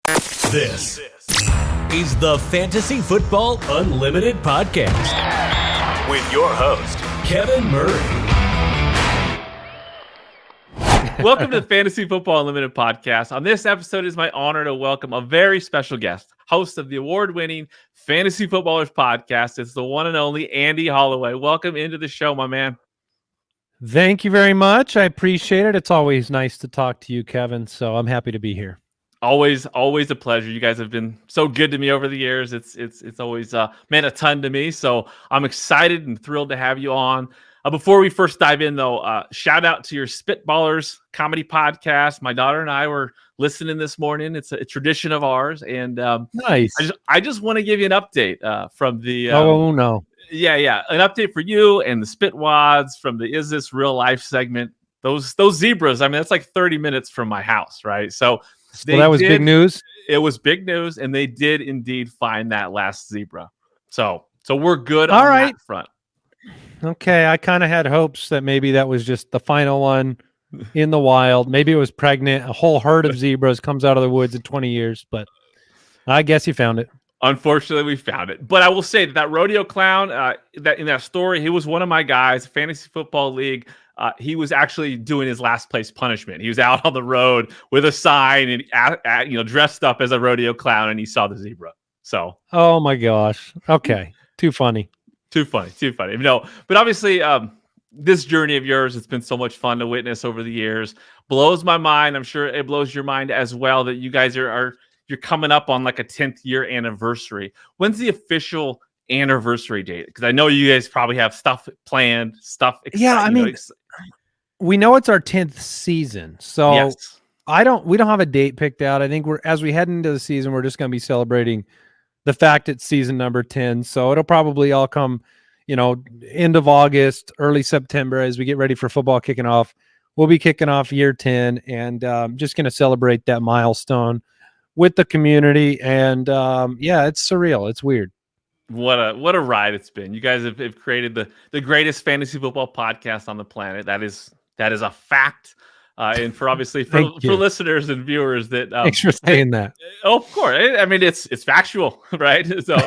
This is the Fantasy Football Unlimited podcast with your host, Kevin Murray. Welcome to the Fantasy Football Unlimited podcast. On this episode, it is my honor to welcome a very special guest, host of the award-winning Fantasy Footballers podcast. It's the one and only Andy Holloway. Welcome into the show, my man. Thank you very much. I appreciate it. It's always nice to talk to you, Kevin. So I'm happy to be here. Always a pleasure. You guys have been so good to me over the years. It's always meant a ton to me. So I'm excited and thrilled to have you on. Before we first dive in, though, shout out to your Spitballers comedy podcast. My daughter and I were listening this morning. It's a tradition of ours, and nice. I just want to give you an update from the. Oh no! Yeah, an update for you and the Spitwads from the Is This Real Life segment. Those zebras. I mean, that's like 30 minutes from my house, right? So that was big news. It was big news, and they did indeed find that last zebra. So we're good All on right. that front. Okay, I kind of had hopes that maybe that was just the final one in the wild. Maybe it was pregnant. A whole herd of zebras comes out of the woods in 20 years, but I guess you found it. Unfortunately, we found it. But I will say that rodeo clown, that in that story, he was one of my guys, fantasy football league. He was actually doing his last place punishment. He was out on the road with a sign and dressed up as a rodeo clown, and he saw the zebra. So, oh my gosh. Okay, too funny. Too funny. No, but obviously, this journey of yours, it's been so much fun to witness over the years. Blows my mind. I'm sure it blows your mind as well that you guys you're coming up on like a 10th year anniversary. When's the official anniversary date? Because I know you guys probably have stuff planned, stuff. Yeah, I mean, we know it's our 10th season, so yes. We don't have a date picked out. I think as we head into the season, we're just going to be celebrating the fact it's season number 10. So it'll probably all come, end of August, early September as we get ready for football kicking off. We'll be kicking off year 10 and just going to celebrate that milestone with the community. And it's surreal. It's weird. What a ride it's been. You guys have created the greatest fantasy football podcast on the planet. That is a fact. And for obviously for listeners and viewers that thanks for saying that. Oh, of course. I mean, it's factual, right? So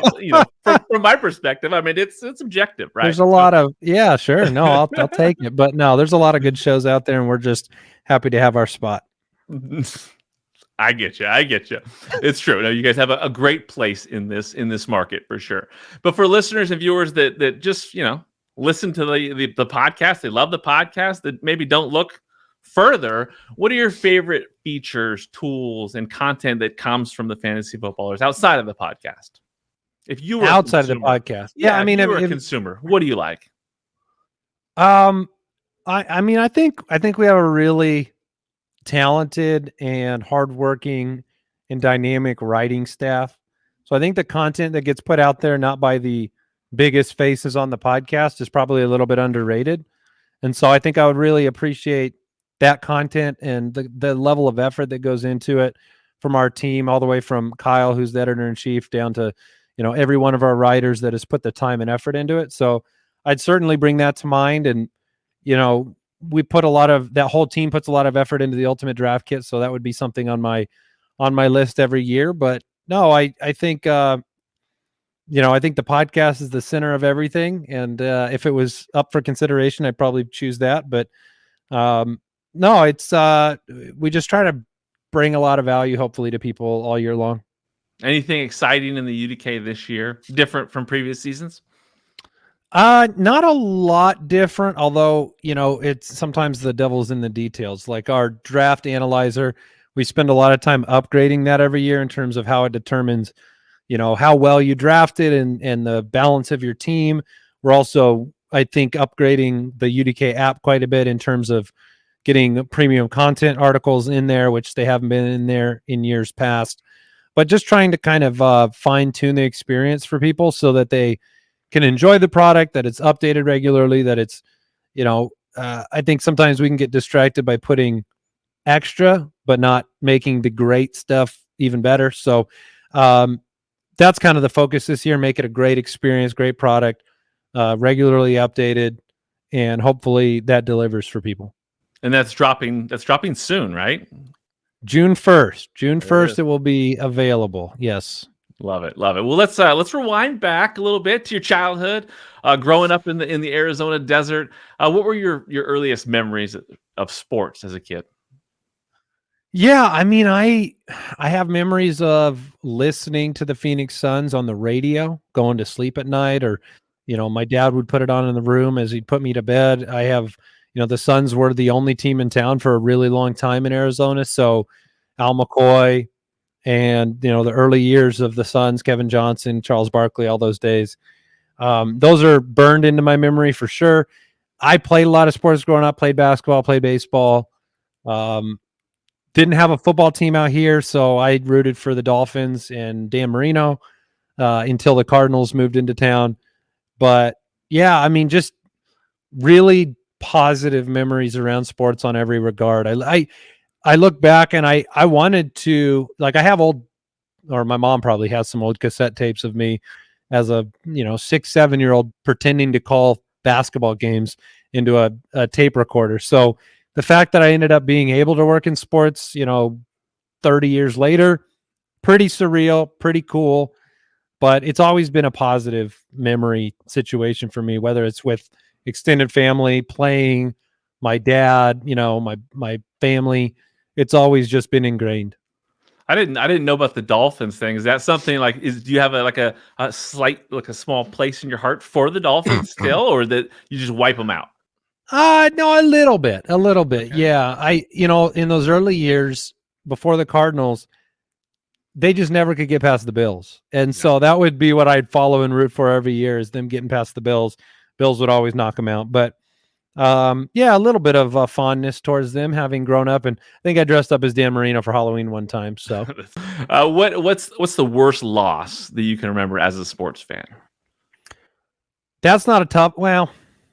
from my perspective, I mean, it's objective, right? There's a lot of sure. No, I'll take it. But no, there's a lot of good shows out there, and we're just happy to have our spot. I get you. It's true. No, you guys have a great place in this market for sure. But for listeners and viewers that just listen to the podcast, they love the podcast, that maybe don't look further, what are your favorite features, tools, and content that comes from the Fantasy Footballers outside of the podcast? If you were outside of the podcast, I mean, if you were a consumer, what do you like? I think we have a really talented and hardworking and dynamic writing staff. So I think the content that gets put out there, not by the biggest faces on the podcast, is probably a little bit underrated. And so I think I would really appreciate that content and the level of effort that goes into it from our team, all the way from Kyle, who's the editor-in-chief, down to, every one of our writers that has put the time and effort into it. So I'd certainly bring that to mind. And, we put that whole team puts a lot of effort into the Ultimate Draft Kit. So that would be something on my list every year. But no, I think, I think the podcast is the center of everything. And if it was up for consideration, I'd probably choose that. But no, it's we just try to bring a lot of value, hopefully, to people all year long. Anything exciting in the UDK this year, different from previous seasons? Not a lot different, although, it's sometimes the devil's in the details. Like our draft analyzer, we spend a lot of time upgrading that every year in terms of how it determines, how well you drafted and the balance of your team. We're also, I think, upgrading the UDK app quite a bit in terms of getting premium content articles in there, which they haven't been in there in years past. But just trying to kind of fine tune the experience for people so that they can enjoy the product, that it's updated regularly, that it's, I think sometimes we can get distracted by putting extra, but not making the great stuff even better. So that's kind of the focus this year, make it a great experience, great product, regularly updated, and hopefully that delivers for people. And that's dropping soon, right? June 1st. June There it 1st, is. it will be available. Yes. Love it, love it. Well, let's rewind back a little bit to your childhood, growing up in the Arizona desert. What were your earliest memories of sports as a kid? Yeah, I mean, I have memories of listening to the Phoenix Suns on the radio, going to sleep at night, or my dad would put it on in the room as he'd put me to bed. I have, the Suns were the only team in town for a really long time in Arizona, so Al McCoy and the early years of the Suns, Kevin Johnson, Charles Barkley, all those days. Those are burned into my memory for sure. I played a lot of sports growing up, played basketball, played baseball. Didn't have a football team out here, so I rooted for the Dolphins and Dan Marino until the Cardinals moved into town. But yeah, I mean, just really positive memories around sports on every regard. I look back and I wanted to, like, I have old, or my mom probably has some old cassette tapes of me as a 6-7 year old pretending to call basketball games into a tape recorder. So the fact that I ended up being able to work in sports 30 years later, pretty surreal, pretty cool, but it's always been a positive memory situation for me, whether it's with extended family, playing, my dad, my family. It's always just been ingrained. I didn't know about the Dolphins thing. Is that something like do you have a slight, like a small place in your heart for the Dolphins still, or that you just wipe them out? No, a little bit. Okay. Yeah. In those early years before the Cardinals, they just never could get past the Bills. And Yeah. so that would be what I'd follow and root for every year, is them getting past the Bills. Bills would always knock them out. But yeah, a little bit of fondness towards them, having grown up. And I think I dressed up as Dan Marino for Halloween one time. So What's the worst loss that you can remember as a sports fan? that's not a tough. Well,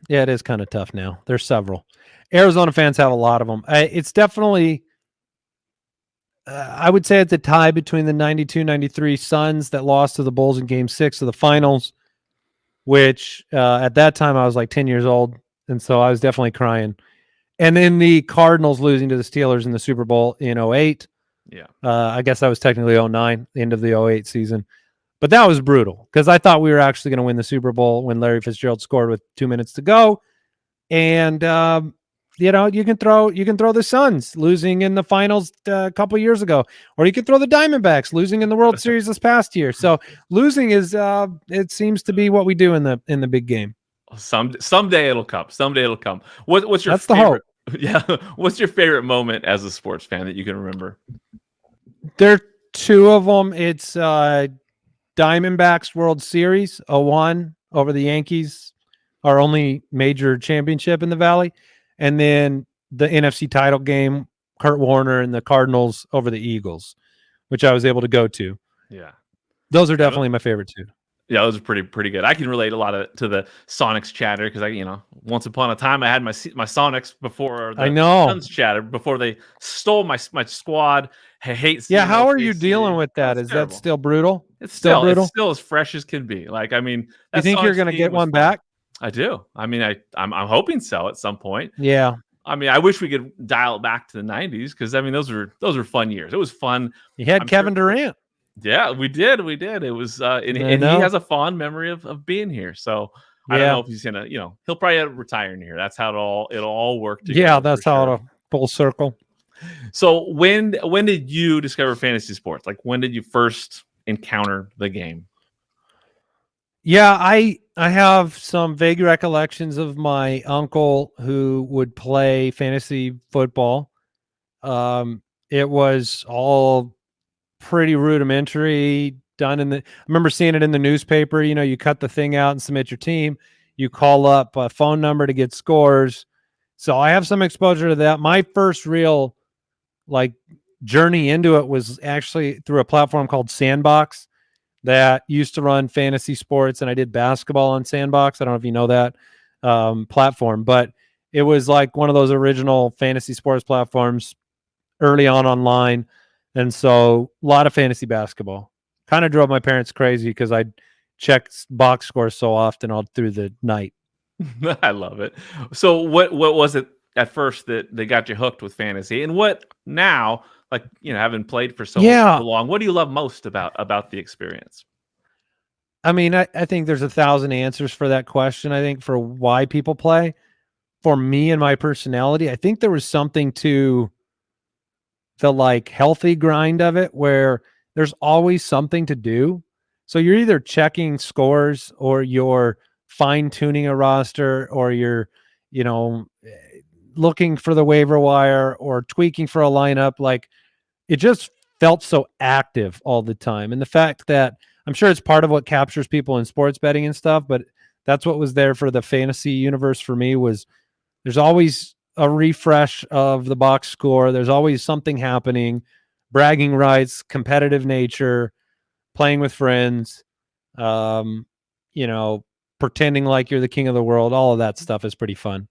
yeah, it is kind of tough now. There's several. Arizona fans have a lot of them. It's definitely, I would say it's a tie between the 92-93 Suns that lost to the Bulls in Game 6 of the finals, which at that time I was like 10 years old, and so I was definitely crying. And then the Cardinals losing to the Steelers in the Super Bowl in 08. Yeah. I guess that was technically 09, the end of the 08 season. But that was brutal because I thought we were actually going to win the Super Bowl when Larry Fitzgerald scored with 2 minutes to go. And you can throw the Suns losing in the finals a couple years ago, or you could throw the Diamondbacks losing in the World Series this past year. So losing is it seems to be what we do in the big game. Someday it'll come. Someday ittle come. What's your That's the hope. Yeah. What's your favorite moment as a sports fan that you can remember? There are two of them. It's Diamondbacks World Series 01 over the Yankees, our only major championship in the Valley, and then the NFC title game, Kurt Warner and the Cardinals over the Eagles, which I was able to go to. Yeah. Those are definitely my favorite two. Yeah, those are pretty good. I can relate a lot to the Sonics chatter because once upon a time I had my Sonics before the Suns chatter before they stole my squad. I hate. Yeah, how are you dealing with that? Is terrible. that still brutal? It's still brutal. It's still as fresh as can be. Like, I mean, you think you're going to get one back? I do. I mean, I'm hoping so at some point. Yeah. I mean, I wish we could dial it back to the 90s because I mean, those were fun years. It was fun. You had Kevin Durant. Yeah, we did. It was, and he has a fond memory of being here. So I don't know if he's gonna, he'll probably retire in here. That's how it'll all work together. Yeah, that's how it'll full circle. So when did you discover fantasy sports? Like, when did you first encounter the game? Yeah, I have some vague recollections of my uncle who would play fantasy football. It was all pretty rudimentary, done I remember seeing it in the newspaper. You cut the thing out and submit your team. You call up a phone number to get scores. So I have some exposure to that. My first real journey into it was actually through a platform called Sandbox that used to run fantasy sports, and I did basketball on Sandbox. I don't know if you know that platform, but it was like one of those original fantasy sports platforms early online. And so a lot of fantasy basketball. Kind of drove my parents crazy because I'd check box scores so often all through the night. I love it. So what was it at first that got you hooked with fantasy? And what now, Like, having played for so Yeah. long, what do you love most about the experience? I mean, I think there's 1,000 answers for that question. I think for why people play. For me and my personality, I think there was something to the like healthy grind of it where there's always something to do. So you're either checking scores or you're fine tuning a roster or you're, you know, looking for the waiver wire or tweaking for a lineup. Like it just felt so active all the time. And the fact that I'm sure it's part of what captures people in sports betting and stuff, but that's what was there for the fantasy universe for me was there's always a refresh of the box score. There's always something happening, bragging rights, competitive nature, playing with friends, um, you know, pretending like you're the king of the world. All of that stuff is pretty fun.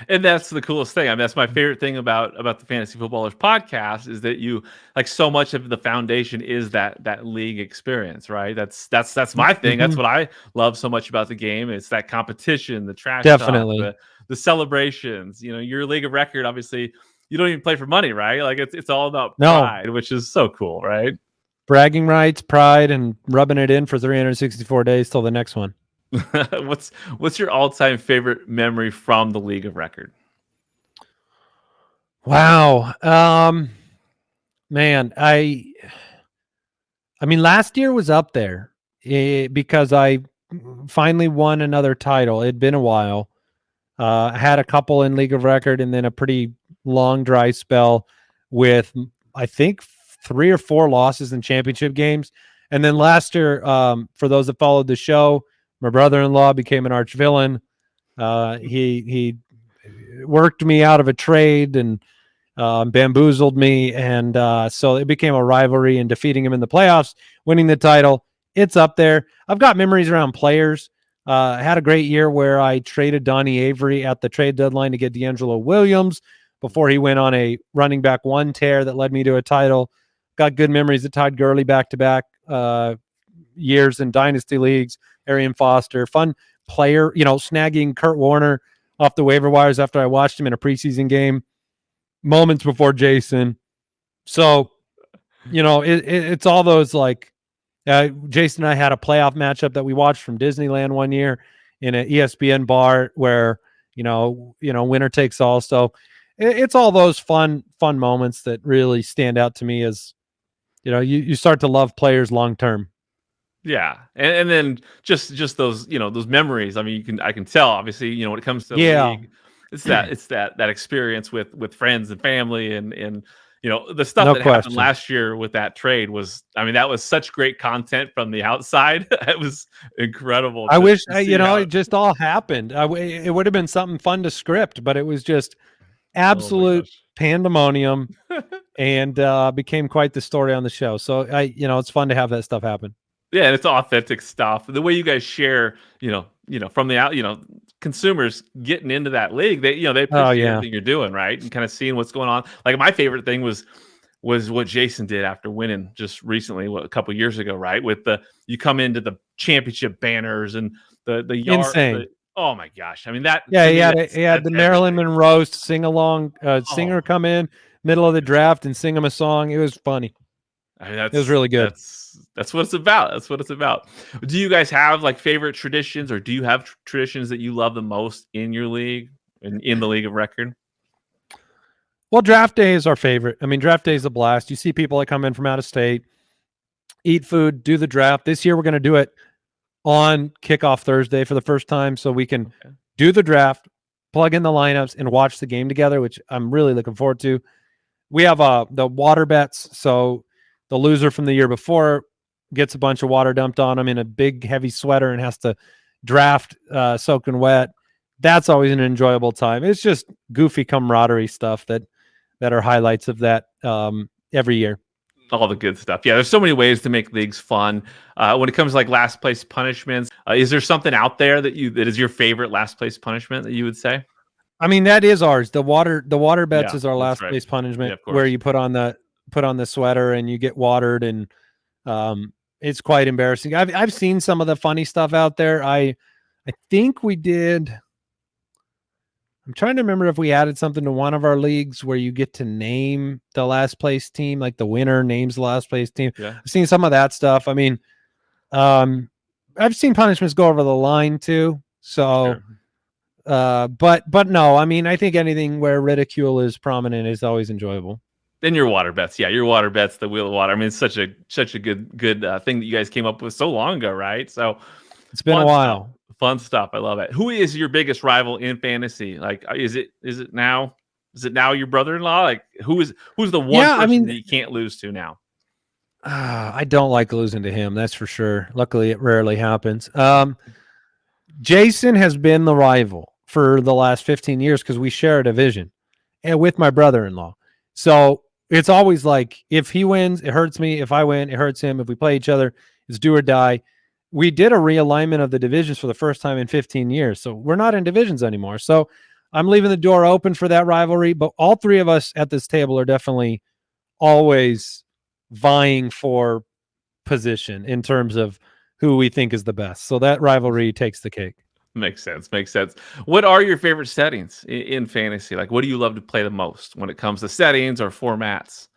And that's the coolest thing. I mean, that's my favorite thing about the Fantasy Footballers podcast is that you like so much of the foundation is that league experience, right? That's my thing. That's Mhm. what I love so much about the game. It's that competition, the trash talk, Definitely. the celebrations. Your league of record, obviously, you don't even play for money, right? Like it's all about No, pride, which is so cool, right? bragging rights, pride, and rubbing it in for 364 days till the next one. what's your all-time favorite memory from the league of record? Wow. Man, I mean, last year was up there because I finally won another title. It'd been a while. I had a couple in League of Record and then a pretty long dry spell with, I think, 3 or 4 losses in championship games. And then last year, for those that followed the show, my brother-in-law became an arch villain. He worked me out of a trade and bamboozled me. And so it became a rivalry and defeating him in the playoffs, winning the title. It's up there. I've got memories around players. I had a great year where I traded Donnie Avery at the trade deadline to get D'Angelo Williams before he went on a running back 1 tear that led me to a title. Got good memories of Todd Gurley back-to-back years in dynasty leagues. Arian Foster, fun player, snagging Kurt Warner off the waiver wires after I watched him in a preseason game moments before Jason. So, it's all those like Jason and I had a playoff matchup that we watched from Disneyland one year in an ESPN bar where, winner takes all. So it's all those fun moments that really stand out to me as, you start to love players long-term. Yeah, and then just those those memories. I mean, I can tell obviously when it comes to the Yeah. league, it's that experience with friends and family and the stuff No that happened question. last year with that trade was, I mean, that was such great content from the outside. It was incredible. I wish, To see how it just all happened. It would have been something fun to script, but it was just oh my absolute gosh. pandemonium and became quite the story on the show. So it's fun to have that stuff happen. Yeah, and it's authentic stuff. The way you guys share, from the out, consumers getting into that league, they Oh appreciate yeah. everything you're doing, right? And kind of seeing what's going on. Like my favorite thing was what Jason did after winning just recently, a couple years ago, right? With you come into the championship banners and the yard, Insane. oh my gosh! I mean that Yeah, to he me had that's he had that's the Marilyn everything. Monroe sing along Oh, singer come in middle of the draft and sing him a song. It was funny. I mean, It was really good. that's what it's about. That's what it's about. Do you guys have like favorite traditions, or do you have traditions that you love the most in your league and in the league of record? Well, draft day is our favorite. I mean, draft day is a blast. You see people that come in from out of state, eat food, do the draft. This year we're going to do it on kickoff Thursday for the first time so we can Okay. do the draft, plug in the lineups, and watch the game together, which I'm really looking forward to. We have the water bets, so the loser from the year before gets a bunch of water dumped on him in a big, heavy sweater and has to draft soaking wet. That's always an enjoyable time. It's just goofy camaraderie stuff that are highlights of that every year. All the good stuff. Yeah, there's so many ways to make leagues fun. When it comes to like last place punishments, is there something out there that is your favorite last place punishment that you would say? I mean, that is ours. The water bets Yeah, is our that's last right. place Yeah, punishment of where course. you put on the sweater and you get watered and it's quite embarrassing. I've seen some of the funny stuff out there. I think we did. I'm trying to remember if we added something to one of our leagues where you get to name the last place team, like the winner names the last place team. Yeah. I've seen some of that stuff. I mean, I've seen punishments go over the line too. So, but no, I mean, I think anything where ridicule is prominent is always enjoyable. Then your water bets, your water bets, the wheel of water. I mean, it's such a good thing that you guys came up with so long ago, right? So it's been a while. Fun stuff. I love it. Who is your biggest rival in fantasy? Like, is it now your brother-in-law? Like, who's the one person that you can't lose to now? I don't like losing to him. That's for sure. Luckily, it rarely happens. Jason has been the rival for the last 15 years because we share a division and with my brother-in-law. So it's always like, if he wins, it hurts me. If I win, it hurts him. If we play each other, it's do or die. We did a realignment of the divisions for the first time in 15 years. So we're not in divisions anymore. So I'm leaving the door open for that rivalry, but all three of us at this table are definitely always vying for position in terms of who we think is the best. So that rivalry takes the cake. Makes sense. What are your favorite settings in fantasy? Like, what do you love to play the most when it comes to settings or formats?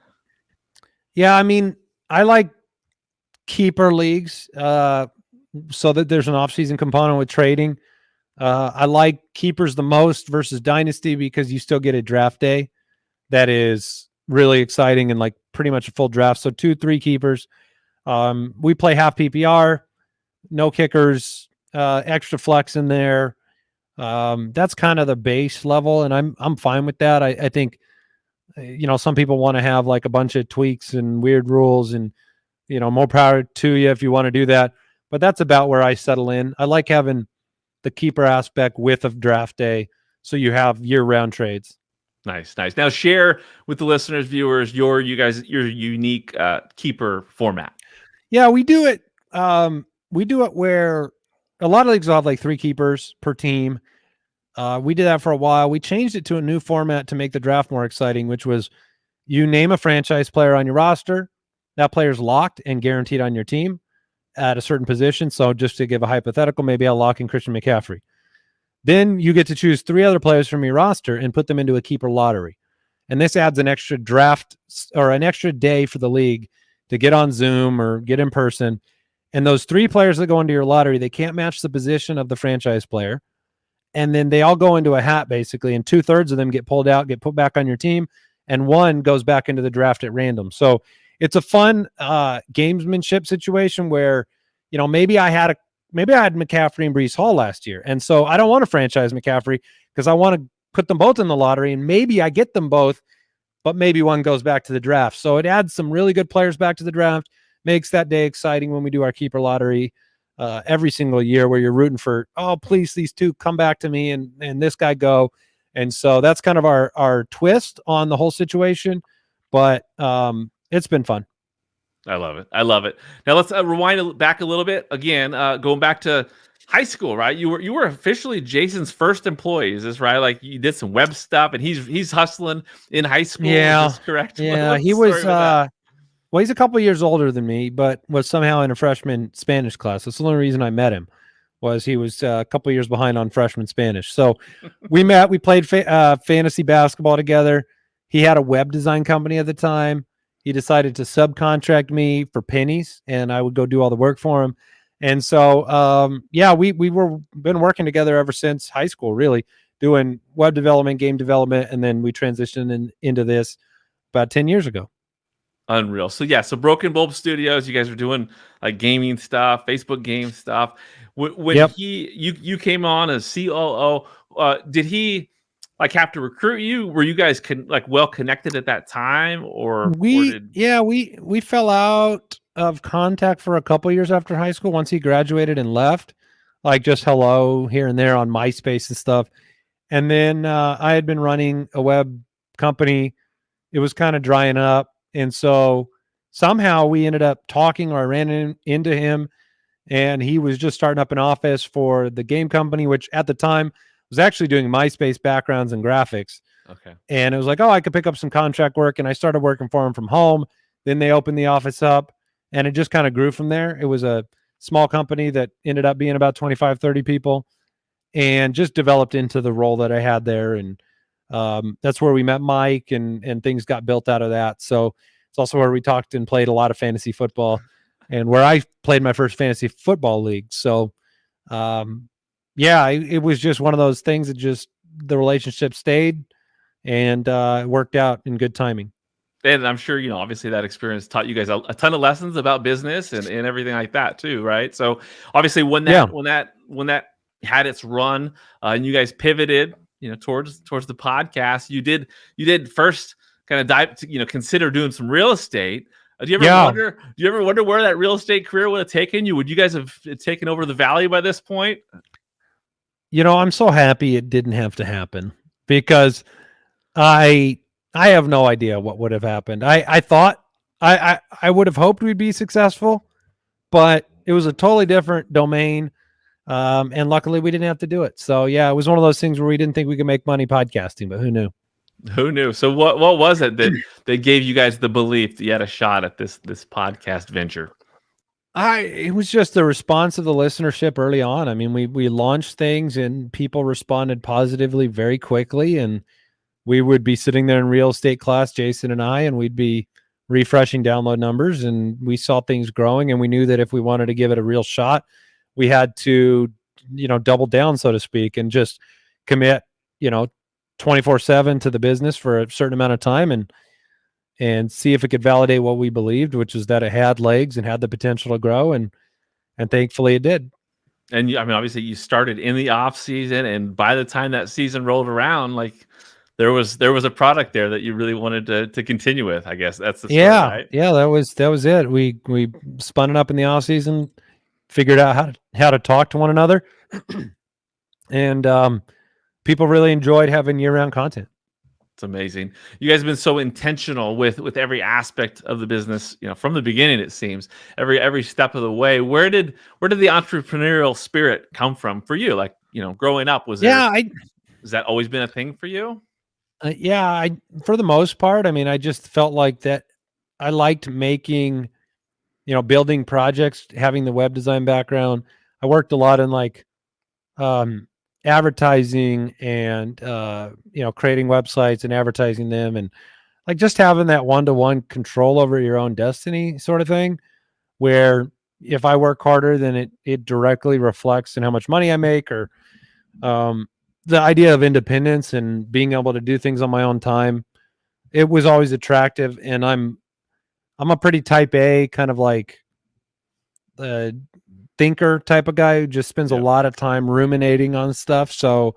Yeah, I mean, I like keeper leagues so that there's an off-season component with trading. I like keepers the most versus dynasty because you still get a draft day that is really exciting and like pretty much a full draft. So 2-3 keepers. We play half PPR, no kickers, extra flex in there. That's kind of the base level, and I'm fine with that. I think, some people want to have like a bunch of tweaks and weird rules, and more power to you if you want to do that. But that's about where I settle in. I like having the keeper aspect with a draft day, so you have year-round trades. Nice. Now share with the listeners, viewers, your unique keeper format. Yeah, we do it. We do it where a lot of leagues will have like 3 keepers per team. We did that for a while. We changed it to a new format to make the draft more exciting, which was you name a franchise player on your roster. That player's locked and guaranteed on your team at a certain position. So just to give a hypothetical, maybe I'll lock in Christian McCaffrey. Then you get to choose 3 other players from your roster and put them into a keeper lottery. And this adds an extra draft or an extra day for the league to get on Zoom or get in person. And those 3 players that go into your lottery, they can't match the position of the franchise player. And then they all go into a hat, basically, and 2/3 of them get pulled out, get put back on your team, and 1 goes back into the draft at random. So it's a fun gamesmanship situation where, maybe I had McCaffrey and Breece Hall last year. And so I don't want to franchise McCaffrey because I want to put them both in the lottery, and maybe I get them both, but maybe one goes back to the draft. So it adds some really good players back to the draft, makes that day exciting when we do our keeper lottery every single year, where you're rooting for, oh, please, these 2 come back to me and this guy go. And so that's kind of our twist on the whole situation. But it's been fun. I love it. Now let's rewind back a little bit. Again, going back to high school, right? You were officially Jason's first employee. Is this right? Like, you did some web stuff, and he's hustling in high school. Yeah, is this correct? Yeah, he was. Well, he's a couple years older than me, but was somehow in a freshman Spanish class. That's the only reason I met him. Was he was a couple years behind on freshman Spanish. So we met. We played fantasy basketball together. He had a web design company at the time. He decided to subcontract me for pennies, and I would go do all the work for him. And so, we were been working together ever since high school, really doing web development, game development, and then we transitioned into this about 10 years ago. Unreal. So so Broken Bulb Studios, you guys were doing like gaming stuff, Facebook game stuff. When you came on as COO, did he like have to recruit you? Were you guys well connected at that time, we fell out of contact for a couple years after high school once he graduated and left, like just hello here and there on MySpace and stuff. And then I had been running a web company. It was kind of drying up. And so somehow we ended up talking, or I ran into him, and he was just starting up an office for the game company, which at the time was actually doing MySpace backgrounds and graphics. Okay. And it was like, oh, I could pick up some contract work. And I started working for him from home. Then they opened the office up, and it just kind of grew from there. It was a small company that ended up being about 25, 30 people. and just developed into the role that I had there. And that's where we met Mike, and things got built out of that. So it's also where we talked and played a lot of fantasy football, and where I played my first fantasy football league. So it was just one of those things that just the relationship stayed, and it worked out in good timing. And I'm sure, obviously that experience taught you guys a ton of lessons about business and everything like that too, right? So obviously when that had its run, and you guys pivoted, towards the podcast, you did first kind of dive to, consider doing some real estate. Do you ever wonder where that real estate career would have taken you? Would you guys have taken over the valley by this point? I'm so happy it didn't have to happen, because I have no idea what would have happened. I thought I would have hoped we'd be successful, but it was a totally different domain. And luckily we didn't have to do it. So yeah, it was one of those things where we didn't think we could make money podcasting, but who knew? Who knew? So what was it that gave you guys the belief that you had a shot at this podcast venture? It was just the response of the listenership early on. I mean, we launched things and people responded positively very quickly, and we would be sitting there in real estate class, Jason and I, and we'd be refreshing download numbers, and we saw things growing, and we knew that if we wanted to give it a real shot, we had to, double down, so to speak, and just commit, 24/7 to the business for a certain amount of time, and see if it could validate what we believed, which is that it had legs and had the potential to grow. And thankfully it did. And obviously you started in the off season, and by the time that season rolled around, like there was a product there that you really wanted to continue with. I guess that's the story, right? Yeah. That was it. We spun it up in the off season, figured out how to talk to one another. And people really enjoyed having year-round content. It's amazing. You guys have been so intentional with every aspect of the business, from the beginning, it seems, every step of the way. Where did the entrepreneurial spirit come from for you? Like, growing up, has that always been a thing for you? For the most part, I mean, I just felt like that I liked making, building projects, having the web design background. I worked a lot in advertising and creating websites and advertising them, and like just having that one-to-one control over your own destiny sort of thing, where if I work harder, then it directly reflects in how much money I make, or the idea of independence and being able to do things on my own time. It was always attractive, and I'm a pretty type A kind of like thinker type of guy who just spends a lot of time ruminating on stuff. So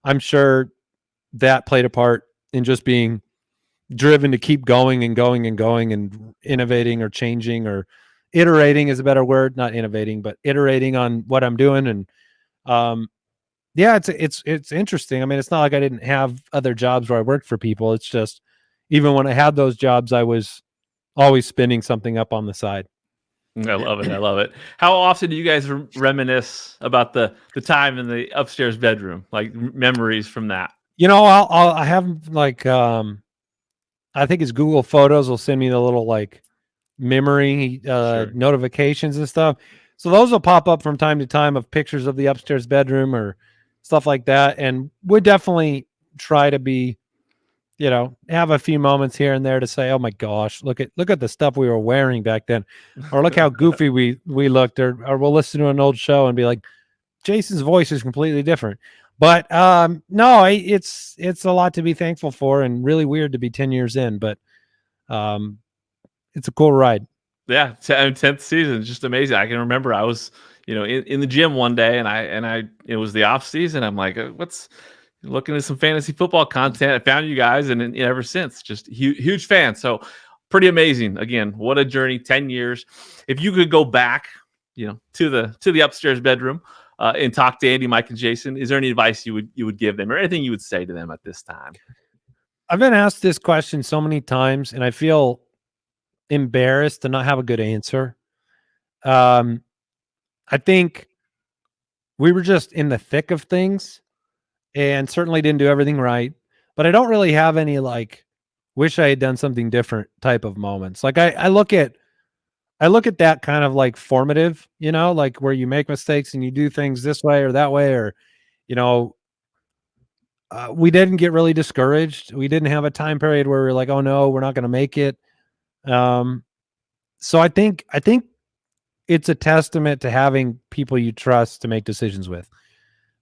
I'm sure that played a part in just being driven to keep going and going and going and innovating or changing, or iterating is a better word, not innovating, but iterating on what I'm doing. And it's interesting. I mean, it's not like I didn't have other jobs where I worked for people. It's just, even when I had those jobs, I was always spinning something up on the side. I love it. I love it. How often do you guys reminisce about the time in the upstairs bedroom, like memories from that? I have like, I think it's Google Photos will send me the little like memory notifications and stuff. So those will pop up from time to time of pictures of the upstairs bedroom or stuff like that. And we definitely try to be, have a few moments here and there to say, oh my gosh, look at the stuff we were wearing back then, or look how goofy we looked, or we'll listen to an old show and be like, Jason's voice is completely different. But no, it's a lot to be thankful for, and really weird to be 10 years in, but it's a cool ride. Yeah, 10th season is just amazing. I can remember I was, in the gym one day, and it was the off season. I'm like, what's looking at some fantasy football content. I found you guys, and ever since, just huge fan. So pretty amazing. Again, what a journey, 10 years. If you could go back, to the upstairs bedroom and talk to Andy, Mike, and Jason, is there any advice you would give them, or anything you would say to them at this time? I've been asked this question so many times, and I feel embarrassed to not have a good answer. I think we were just in the thick of things, and certainly didn't do everything right, but I don't really have any like wish I had done something different type of moments. Like I look at that kind of like formative, like where you make mistakes and you do things this way or that way, or you know, we didn't get really discouraged. We didn't have a time period where we were like, oh no, we're not going to make it. So I think it's a testament to having people you trust to make decisions with,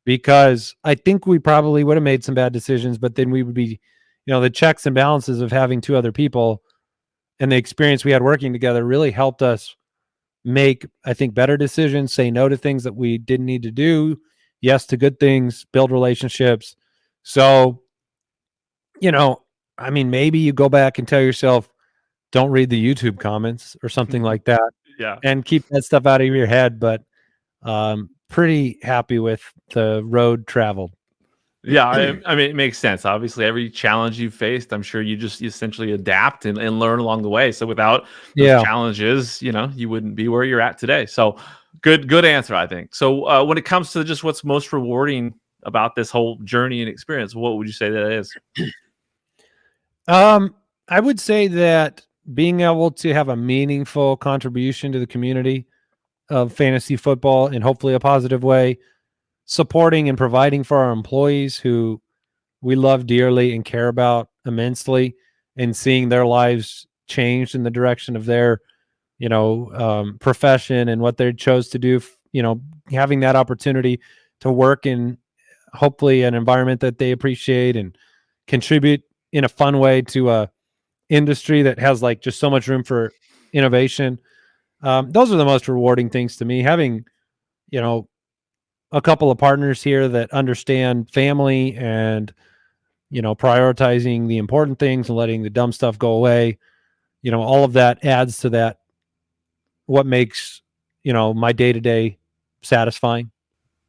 because I think we probably would have made some bad decisions, but then we would be, the checks and balances of having two other people and the experience we had working together really helped us make, I think, better decisions, say no to things that we didn't need to do, yes to good things, build relationships. So, maybe you go back and tell yourself, don't read the YouTube comments or something like that, Yeah. and keep that stuff out of your head. But pretty happy with the road traveled. Yeah, I mean, it makes sense. Obviously, every challenge you faced, I'm sure you just essentially adapt and learn along the way. So without those Yeah. challenges, you wouldn't be where you're at today. So good answer, I think. So when it comes to just what's most rewarding about this whole journey and experience, what would you say that is? I would say that being able to have a meaningful contribution to the community of fantasy football in hopefully a positive way, supporting and providing for our employees who we love dearly and care about immensely, and seeing their lives changed in the direction of their, profession and what they chose to do, having that opportunity to work in hopefully an environment that they appreciate and contribute in a fun way to a industry that has like just so much room for innovation. Those are the most rewarding things to me. Having, a couple of partners here that understand family and, prioritizing the important things and letting the dumb stuff go away. All of that adds to that, what makes, my day-to-day satisfying.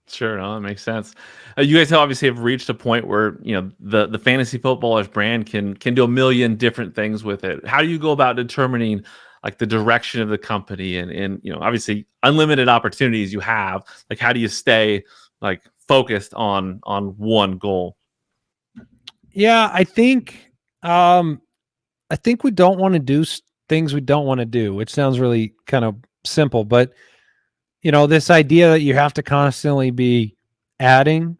Sure, no, that makes sense. You guys obviously have reached a point where the fantasy footballers brand can do a million different things with it. How do you go about determining like the direction of the company and obviously unlimited opportunities you have? Like, how do you stay like focused on one goal? Yeah, I think we don't want to do things we don't want to do, which sounds really kind of simple, but this idea that you have to constantly be adding,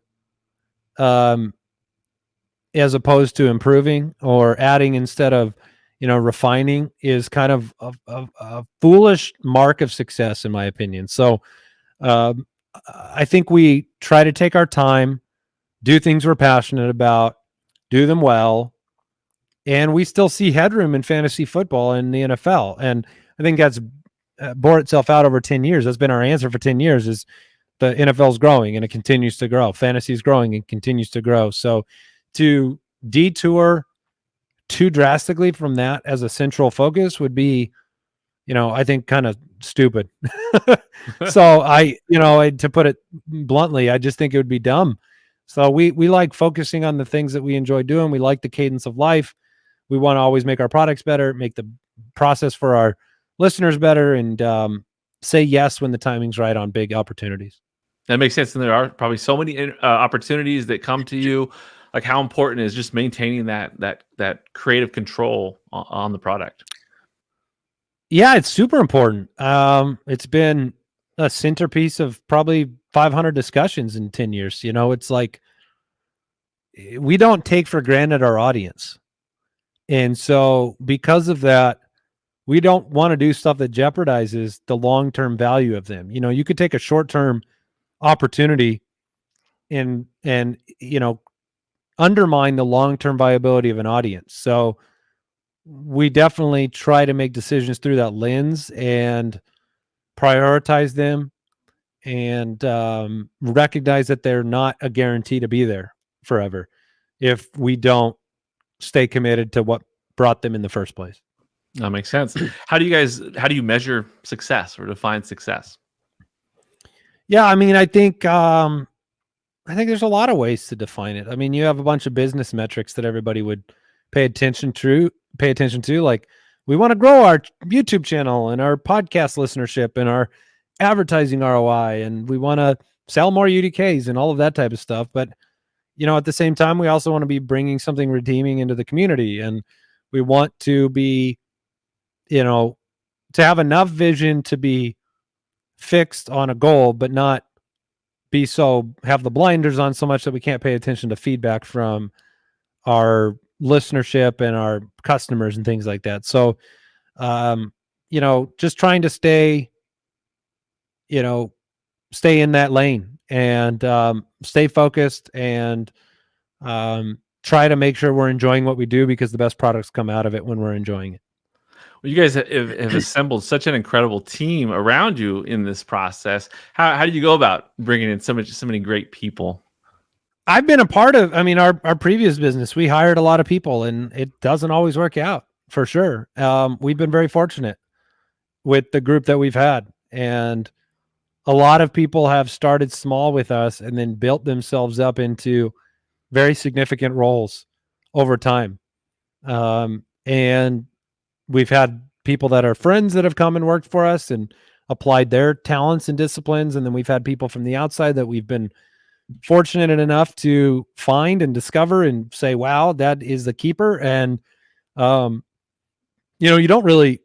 um, as opposed to improving, or adding instead of, refining, is kind of a foolish mark of success, in my opinion. So, um, I think we try to take our time, do things we're passionate about, do them well, and we still see headroom in fantasy football in the NFL. And I think that's bore itself out over 10 years. That's been our answer for 10 years, is the NFL is growing and it continues to grow. Fantasy is growing and continues to grow. So to detour too drastically from that as a central focus would be, I think kind of stupid. So to put it bluntly, I just think it would be dumb. So we like focusing on the things that we enjoy doing. We like the cadence of life. We want to always make our products better, make the process for our listeners better, and say yes when the timing's right on big opportunities. That makes sense, and there are probably so many opportunities that come to you. Like, how important is just maintaining that creative control on the product? Yeah, it's super important. It's been a centerpiece of probably 500 discussions in 10 years. It's like we don't take for granted our audience. And so because of that, we don't want to do stuff that jeopardizes the long-term value of them. You could take a short-term opportunity and undermine the long-term viability of an audience. So we definitely try to make decisions through that lens and prioritize them, and recognize that they're not a guarantee to be there forever if we don't stay committed to what brought them in the first place. That makes sense. How do you measure success or define success? Yeah, I think there's a lot of ways to define it. You have a bunch of business metrics that everybody would pay attention to. Like, we want to grow our YouTube channel and our podcast listenership and our advertising ROI, and we want to sell more UDKs and all of that type of stuff. But, at the same time, we also want to be bringing something redeeming into the community, and we want to be, to have enough vision to be fixed on a goal, but not have the blinders on so much that we can't pay attention to feedback from our listenership and our customers and things like that. So, just trying to stay in that lane and stay focused and try to make sure we're enjoying what we do, because the best products come out of it when we're enjoying it. Well, you guys have assembled such an incredible team around you in this process. How do you go about bringing in so many great people? I've been a part of, our previous business, we hired a lot of people and it doesn't always work out, for sure. We've been very fortunate with the group that we've had. And a lot of people have started small with us and then built themselves up into very significant roles over time. And we've had people that are friends that have come and worked for us and applied their talents and disciplines. And then we've had people from the outside that we've been fortunate enough to find and discover and say, wow, that is the keeper. And, you don't really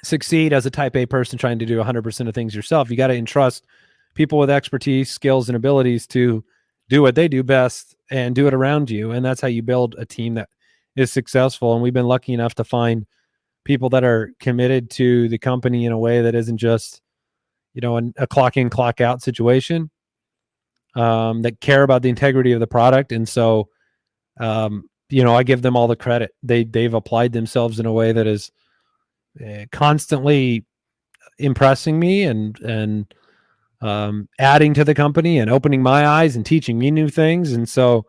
succeed as a type A person trying to do 100% of things yourself. You got to entrust people with expertise, skills, and abilities to do what they do best and do it around you. And that's how you build a team that is successful. And we've been lucky enough to find people that are committed to the company in a way that isn't just, a clock in, clock out situation, that care about the integrity of the product. And so, I give them all the credit. They've applied themselves in a way that is constantly impressing me and adding to the company and opening my eyes and teaching me new things. And so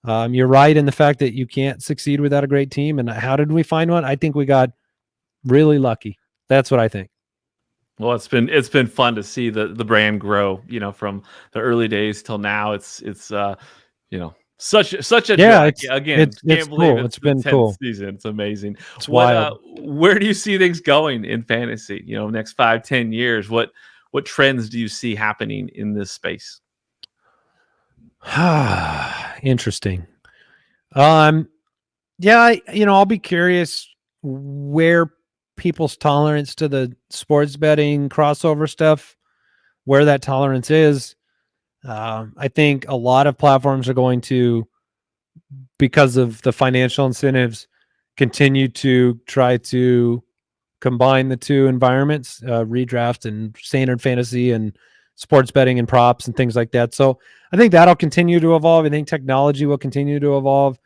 you're right in the fact that you can't succeed without a great team. And how did we find one? I think we got really lucky. That's what I think. Well, it's been fun to see the brand grow, from the early days till now. It's such a yeah, joy. Again, it's can't believe cool. it's It's been cool. season. It's amazing. It's wild. Where do you see things going in fantasy? Next 5-10 years. What trends do you see happening in this space? Interesting. Yeah, I'll be curious where people's tolerance to the sports betting crossover stuff, where that tolerance is. I think a lot of platforms are going to, because of the financial incentives, continue to try to combine the two environments, redraft and standard fantasy and sports betting and props and things like that. So I think that'll continue to evolve. I think technology will continue to evolve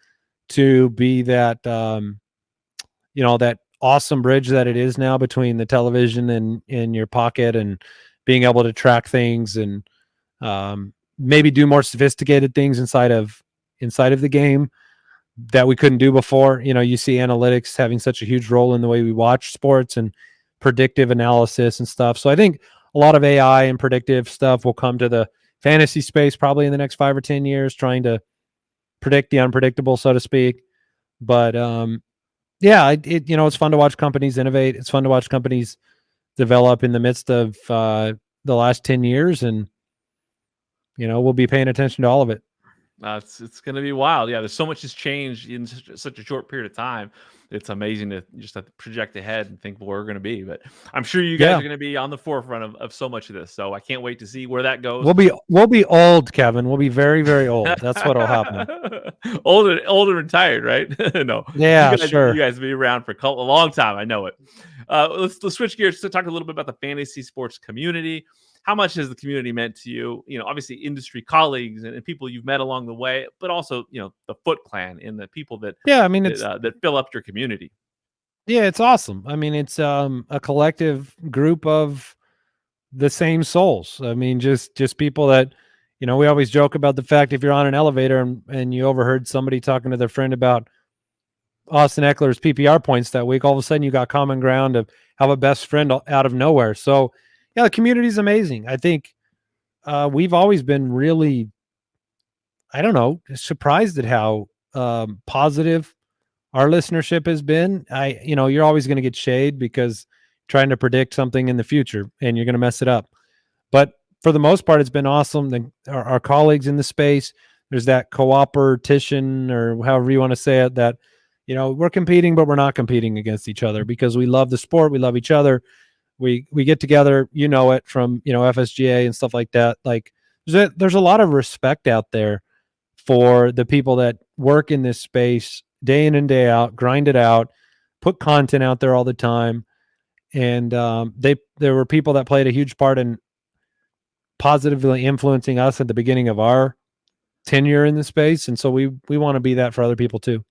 to be that, that awesome bridge that it is now between the television and in your pocket and being able to track things and maybe do more sophisticated things inside of the game that we couldn't do before. You see analytics having such a huge role in the way we watch sports and predictive analysis and stuff. So I think a lot of AI and predictive stuff will come to the fantasy space probably in the next 5 or 10 years, trying to predict the unpredictable, so to speak. But it's fun to watch companies innovate. It's fun to watch companies develop in the midst of the last 10 years. And, we'll be paying attention to all of it. It's going to be wild. Yeah, there's so much has changed in such a short period of time. It's amazing to just have to project ahead and think where we're going to be. But I'm sure you guys are going to be on the forefront of so much of this. So I can't wait to see where that goes. We'll be old, Kevin. We'll be very, very old. That's what'll happen. old and retired, right? No. Yeah, sure. You guys will be around for a long time. I know it. Let's switch gears to talk a little bit about the fantasy sports community. How much has the community meant to you? Obviously industry colleagues and people you've met along the way, but also, the Foot Clan and the people that that fill up your community. Yeah, it's awesome. It's a collective group of the same souls. Just people that, we always joke about the fact if you're on an elevator and you overheard somebody talking to their friend about Austin Eckler's PPR points that week, all of a sudden you got common ground to have a best friend out of nowhere. So yeah, the community is amazing. I think we've always been really, surprised at how positive our listenership has been. You're always going to get shade because trying to predict something in the future and you're going to mess it up. But for the most part, it's been awesome. Our colleagues in the space, there's that cooperation or however you want to say it, that, we're competing, but we're not competing against each other because we love the sport. We love each other. We get together, it from, FSGA and stuff like that. Like there's a lot of respect out there for the people that work in this space day in and day out, grind it out, put content out there all the time. And there were people that played a huge part in positively influencing us at the beginning of our tenure in the space. And so we want to be that for other people too.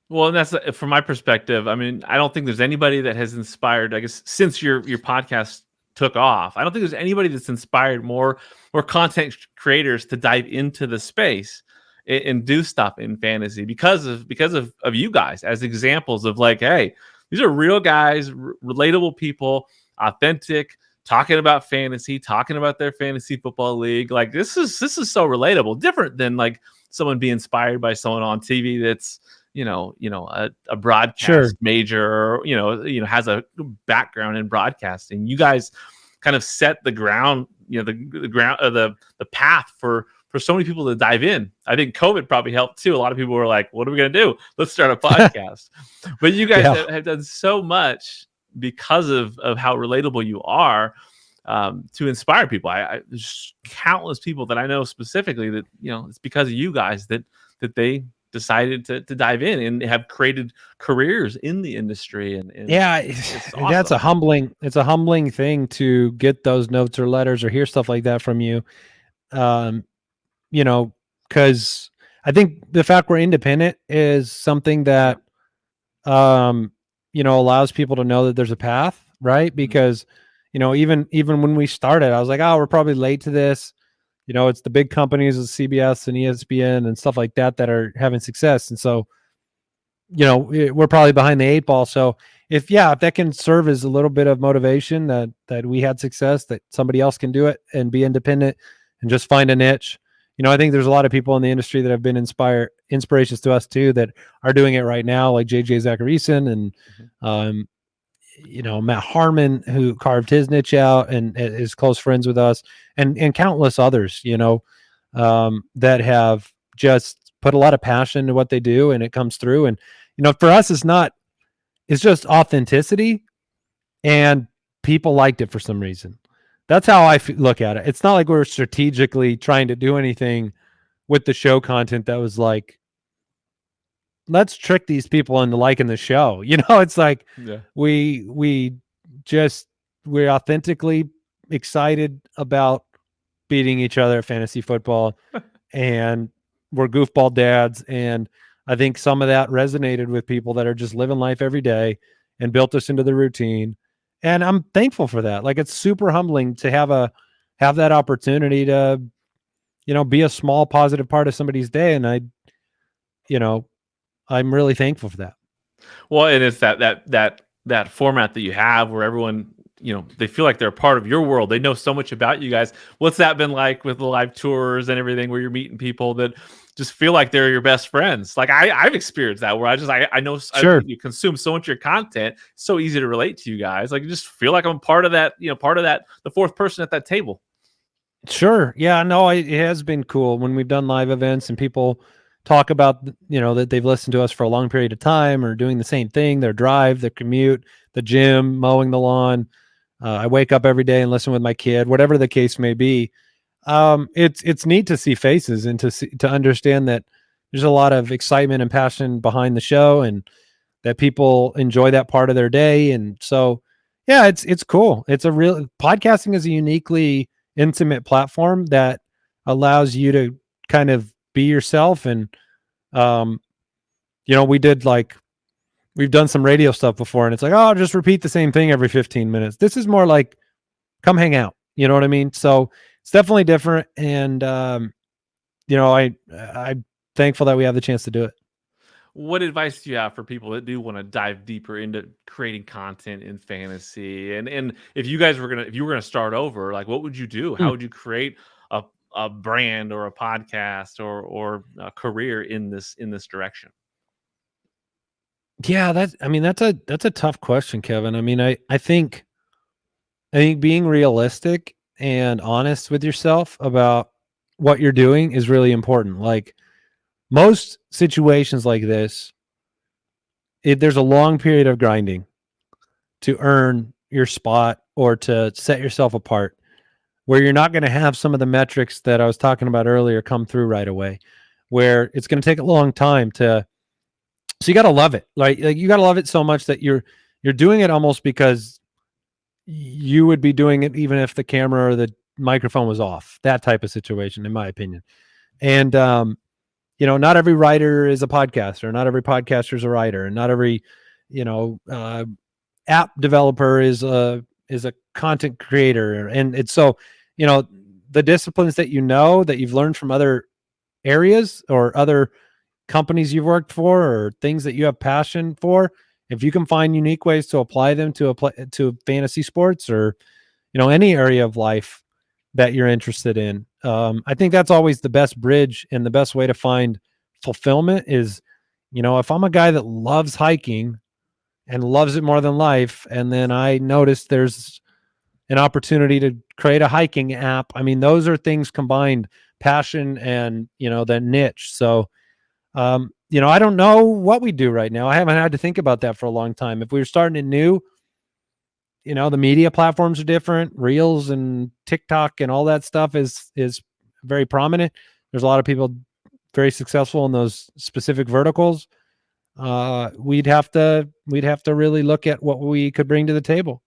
Well, and that's from my perspective. I mean, I don't think there's anybody that has inspired. I guess since your podcast took off, I don't think there's anybody that's inspired more content creators to dive into the space and do stuff in fantasy because of you guys as examples of like, hey, these are real guys, relatable people, authentic, talking about fantasy, talking about their fantasy football league. Like this is so relatable, different than like someone being inspired by someone on TV that's a broadcast major, or has a background in broadcasting. You guys kind of set the ground, the ground, the path for so many people to dive in. I think COVID probably helped too. A lot of people were like, "What are we going to do? Let's start a podcast." But you guys have done so much because of how relatable you are, to inspire people. There's countless people that I know specifically that it's because of you guys that they decided to dive in and have created careers in the industry. And it's awesome. That's a humbling thing to get those notes or letters or hear stuff like that from you. Because I think the fact we're independent is something that, allows people to know that there's a path, right? Because, even when we started, I was like, oh, we're probably late to this. It's the big companies of CBS and ESPN and stuff like that are having success. And so, we're probably behind the 8 ball. So if that can serve as a little bit of motivation that we had success, that somebody else can do it and be independent and just find a niche. I think there's a lot of people in the industry that have been inspirations to us too, that are doing it right now, like JJ Zacharyson and, Matt Harmon, who carved his niche out and is close friends with us, and countless others, that have just put a lot of passion into what they do, and it comes through. And, for us, it's just authenticity, and people liked it for some reason. That's how I look at it. It's not like we're strategically trying to do anything with the show content that was like, let's trick these people into liking the show. It's like we're authentically excited about beating each other at fantasy football and we're goofball dads. And I think some of that resonated with people that are just living life every day and built us into the routine. And I'm thankful for that. Like, it's super humbling to have that opportunity to, be a small positive part of somebody's day. And I'm really thankful for that. Well, and it's that format that you have where everyone, they feel like they're a part of your world. They know so much about you guys. What's that been like with the live tours and everything, where you're meeting people that just feel like they're your best friends? Like I've experienced that, where I know you consume so much of your content. It's so easy to relate to you guys. Like, you just feel like I'm part of that, the fourth person at that table. Sure. Yeah, no, it has been cool when we've done live events and people talk about, that they've listened to us for a long period of time or doing the same thing, their drive, their commute, the gym, mowing the lawn. I wake up every day and listen with my kid, whatever the case may be. It's neat to see faces and to understand that there's a lot of excitement and passion behind the show, and that people enjoy that part of their day. And so, yeah, it's cool. Podcasting is a uniquely intimate platform that allows you to kind of be yourself. And, we've done some radio stuff before, and it's like, oh, just repeat the same thing every 15 minutes. This is more like, come hang out. You know what I mean? So it's definitely different. And, I'm thankful that we have the chance to do it. What advice do you have for people that do want to dive deeper into creating content in fantasy? And if you were gonna start over, like, what would you do? How would you create a brand or a podcast or a career in this direction? Yeah, that's a tough question, Kevin. I mean, I think being realistic and honest with yourself about what you're doing is really important. Like, most situations like this, there's a long period of grinding to earn your spot or to set yourself apart. where you're not going to have some of the metrics that I was talking about earlier come through right away, where it's going to take a long time to. So you got to love it, like you got to love it so much that you're doing it almost because you would be doing it even if the camera or the microphone was off. That type of situation, in my opinion. And not every writer is a podcaster. Not every podcaster is a writer, and not every app developer is a content creator. And it's so the disciplines that that you've learned from other areas or other companies you've worked for or things that you have passion for, if you can find unique ways to apply them to fantasy sports or any area of life that you're interested in, I think that's always the best bridge and the best way to find fulfillment is, if I'm a guy that loves hiking and loves it more than life, and then I notice there's an opportunity to create a hiking app. I mean, those are things combined, passion and that niche. So I don't know what we do right now. I haven't had to think about that for a long time. If we were starting it new, the media platforms are different. Reels and TikTok and all that stuff is very prominent. There's a lot of people very successful in those specific verticals. We'd have to really look at what we could bring to the table.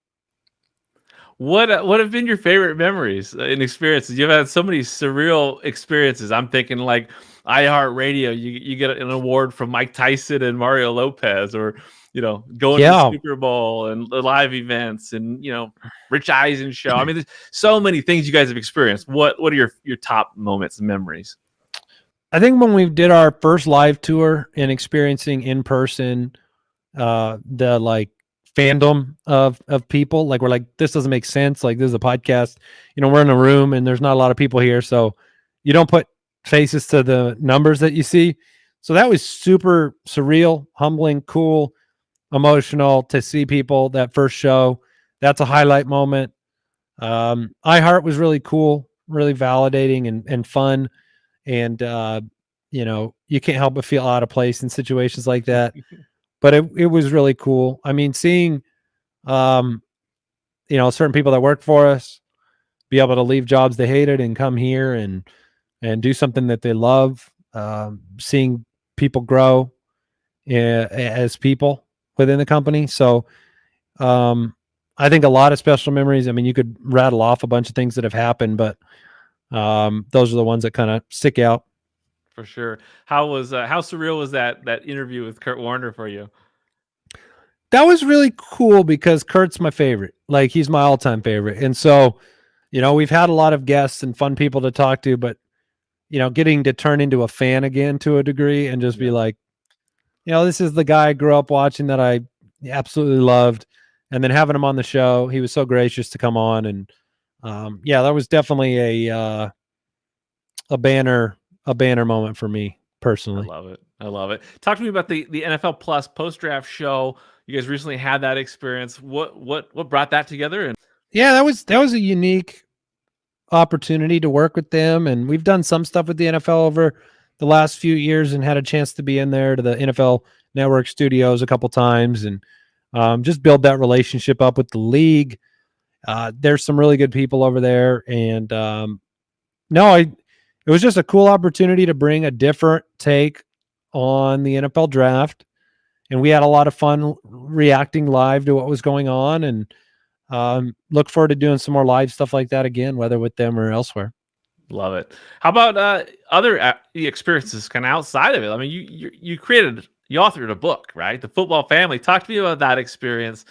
What have been your favorite memories and experiences? You've had so many surreal experiences. I'm thinking like iHeartRadio. You get an award from Mike Tyson and Mario Lopez, or going to the Super Bowl and the live events, and Rich Eisen show. I mean, there's so many things you guys have experienced. What are your top moments and memories? I think when we did our first live tour and experiencing in person, the like fandom of people, like we're like, this doesn't make sense. Like, this is a podcast, we're in a room and there's not a lot of people here. So you don't put faces to the numbers that you see. So that was super surreal, humbling, cool, emotional to see people that first show. That's a highlight moment. iHeart was really cool, really validating and fun. And, you can't help but feel out of place in situations like that. But it was really cool. I mean, seeing, certain people that work for us be able to leave jobs they hated and come here and do something that they love. Seeing people grow as people within the company. So, I think a lot of special memories. I mean, you could rattle off a bunch of things that have happened, but those are the ones that kind of stick out. For sure. How surreal was that interview with Kurt Warner for you? That was really cool because Kurt's my favorite. Like, he's my all-time favorite. And so, we've had a lot of guests and fun people to talk to, but getting to turn into a fan again to a degree and just be like, this is the guy I grew up watching that I absolutely loved. And then having him on the show, he was so gracious to come on. And that was definitely a banner moment for me personally. I love it. Talk to me about the NFL Plus post-draft show. You guys recently had that experience. What brought that together? And yeah, that was a unique opportunity to work with them. And we've done some stuff with the NFL over the last few years and had a chance to be in there to the NFL Network studios a couple times and just build that relationship up with the league. There's some really good people over there. And it was just a cool opportunity to bring a different take on the NFL draft. And we had a lot of fun reacting live to what was going on, and look forward to doing some more live stuff like that again, whether with them or elsewhere. Love it. How about other experiences kind of outside of it? I mean, you authored a book, right? The Football Family. Talk to me about that experience.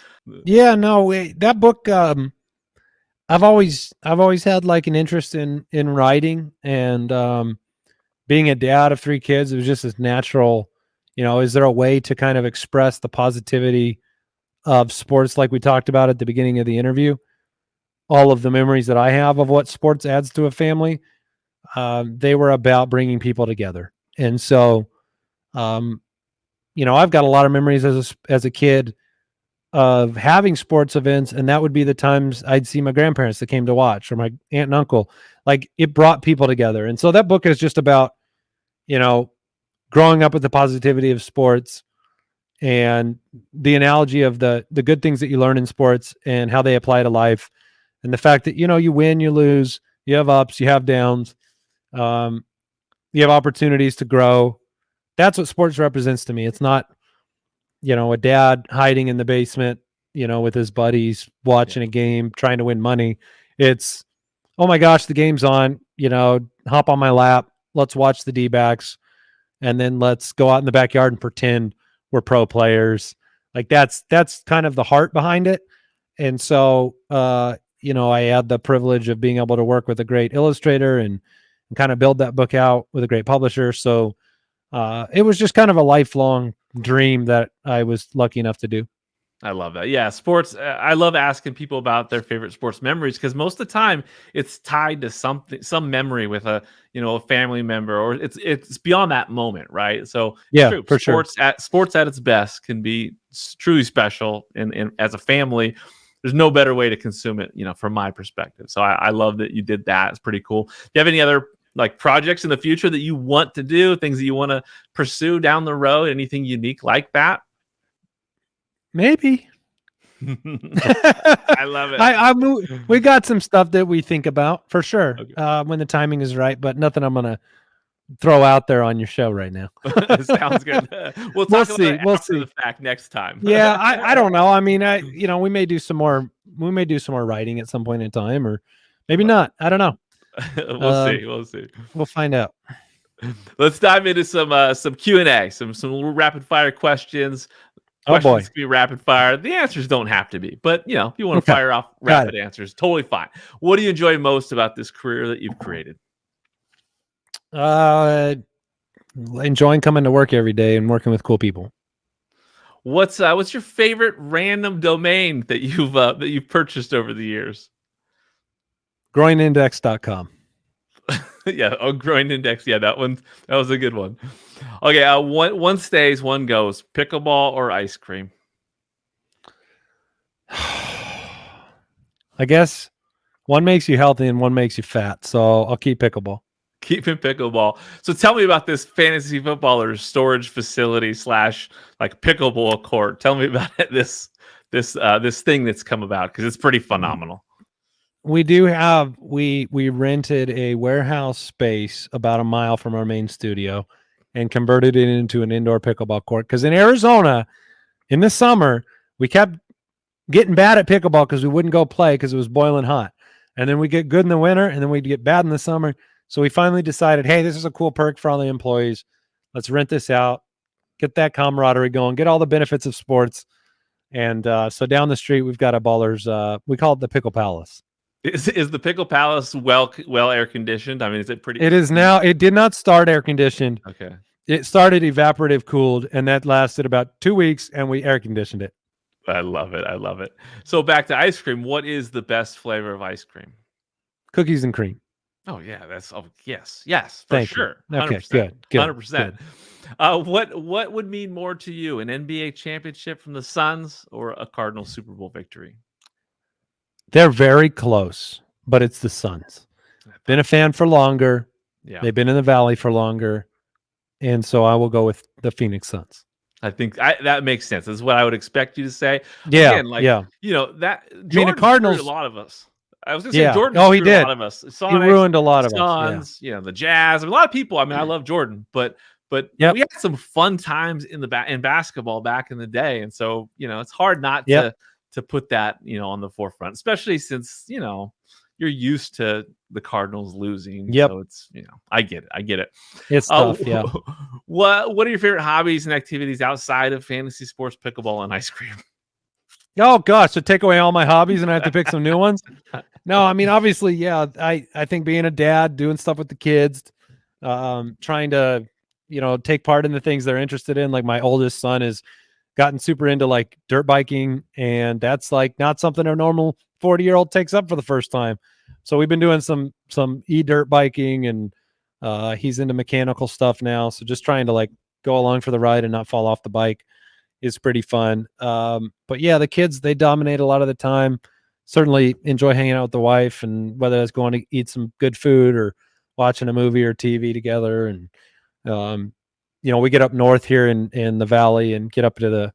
Yeah, no, that book, I've always had like an interest in writing, and being a dad of 3 kids, it was just as natural. Is there a way to kind of express the positivity of sports like we talked about at the beginning of the interview? All of the memories that I have of what sports adds to a family, they were about bringing people together. And so, I've got a lot of memories as a kid of having sports events, and that would be the times I'd see my grandparents that came to watch, or my aunt and uncle. Like, it brought people together. And so that book is just about, growing up with the positivity of sports and the analogy of the good things that you learn in sports and how they apply to life, And the fact that, you win, you lose, you have ups, you have downs, you have opportunities to grow. That's what sports represents to me. It's not, a dad hiding in the basement, with his buddies watching a game, trying to win money. It's, oh my gosh, the game's on, hop on my lap. Let's watch the D-backs. And then let's go out in the backyard and pretend we're pro players. Like that's kind of the heart behind it. And so, I had the privilege of being able to work with a great illustrator and kind of build that book out with a great publisher. So it was just kind of a lifelong dream that I was lucky enough to do. I love that. Yeah, sports. I love asking people about their favorite sports memories because most of the time it's tied to some memory with a family member, or it's beyond that moment, right? So yeah, true. For sure. Sports at its best can be truly special, and as a family, there's no better way to consume it, from my perspective. So I love that you did that. It's pretty cool. Do you have any other like projects in the future that you want to do, things that you want to pursue down the road? Anything unique like that? Maybe. I love it. We got some stuff that we think about for sure. Okay. When the timing is right, but nothing I'm going to throw out there on your show right now. Sounds good. We'll see. The fact next time. Yeah. I don't know. I mean, we may do some more writing at some point in time, or maybe not. I don't know. We'll see. We'll find out. Let's dive into some Q&A, some rapid fire questions. Questions can be rapid fire. The answers don't have to be, but if you want to fire off rapid answers, totally fine. What do you enjoy most about this career that you've created? Enjoying coming to work every day and working with cool people. What's your favorite random domain that you've purchased over the years? Groinindex.com. Yeah, Growing Index. Yeah, that was a good one. Okay, one stays, one goes. Pickleball or ice cream? I guess one makes you healthy and one makes you fat. So I'll keep pickleball. Keeping pickleball. So tell me about this fantasy footballer storage facility / like pickleball court. Tell me about it, this thing that's come about, because it's pretty phenomenal. We rented a warehouse space about a mile from our main studio and converted it into an indoor pickleball court. Because in Arizona, in the summer, we kept getting bad at pickleball because we wouldn't go play because it was boiling hot. And then we get good in the winter, and then we'd get bad in the summer. So we finally decided, hey, this is a cool perk for all the employees. Let's rent this out, get that camaraderie going, get all the benefits of sports. And so down the street, we've got a Ballers. We call it the Pickle Palace. Is the Pickle Palace well air conditioned? I mean, is it pretty? It is now. It did not start air conditioned. Okay. It started evaporative cooled, and that lasted about 2 weeks, and we air conditioned it. I love it. So back to ice cream. What is the best flavor of ice cream? Cookies and cream. Oh yeah, yes, for Thank sure. You. Okay, 100%, good. 100%. What would mean more to you, an NBA championship from the Suns or a Cardinals Super Bowl victory? They're very close, but it's the Suns. Been a fan for longer. Yeah, they've been in the Valley for longer, and so I will go with the Phoenix Suns. I think that makes sense. This is what I would expect you to say. Yeah, Again, that. The Cardinals. A lot of us. I was going to say Jordan. He did. A lot of us. Sonics, he ruined a lot of Suns, us. The Jazz. I mean, a lot of people. I mean, I love Jordan, but we had some fun times in basketball back in the day, and so it's hard not to put that on the forefront, especially since you're used to the Cardinals losing. Yep. So it's I get it. It's tough. Yeah. What are your favorite hobbies and activities outside of fantasy sports, pickleball, and ice cream? Oh gosh, so take away all my hobbies and I have to pick some new ones. No, I mean, obviously, I think being a dad, doing stuff with the kids, trying to, take part in the things they're interested in. Like my oldest son has gotten super into like dirt biking, and that's like not something a normal 40-year-old takes up for the first time. So we've been doing some dirt biking, and he's into mechanical stuff now. So just trying to like go along for the ride and not fall off the bike is pretty fun. But yeah, the kids, they dominate a lot of the time. Certainly enjoy hanging out with the wife, and whether that's going to eat some good food or watching a movie or TV together. And, we get up north here in the Valley and get up to the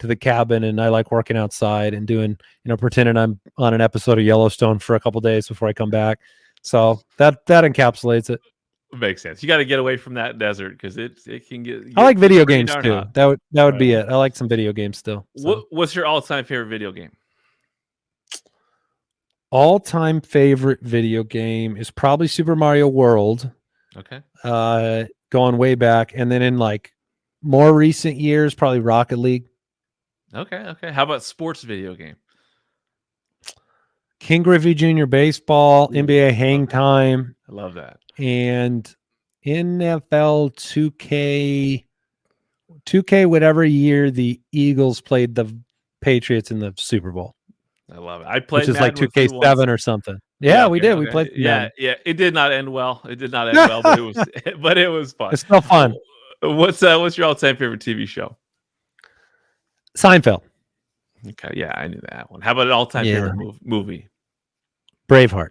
to the cabin, and I like working outside and doing, pretending I'm on an episode of Yellowstone for a couple days before I come back. So that encapsulates it. Makes sense. You got to get away from that desert because it can get. I like video pretty games darn too. hot. That would be Right. it. I like some video games still. So. What's your all-time favorite video game? All-time favorite video game is probably Super Mario World. Okay. Going way back, and then in like more recent years, probably Rocket League. Okay. How about sports video game? King Griffey Jr. Baseball, NBA Hang Time, I love that. and NFL 2K, whatever year the Eagles played the Patriots in the Super Bowl. I love it. I played, which is like Madden with you 2K7 once. or something. Yeah, we did. We played. Yeah. It did not end well. It did not end well, but it was fun. It's still fun. What's your all-time favorite TV show? Seinfeld. Okay, yeah, I knew that one. How about an all-time favorite movie? Braveheart.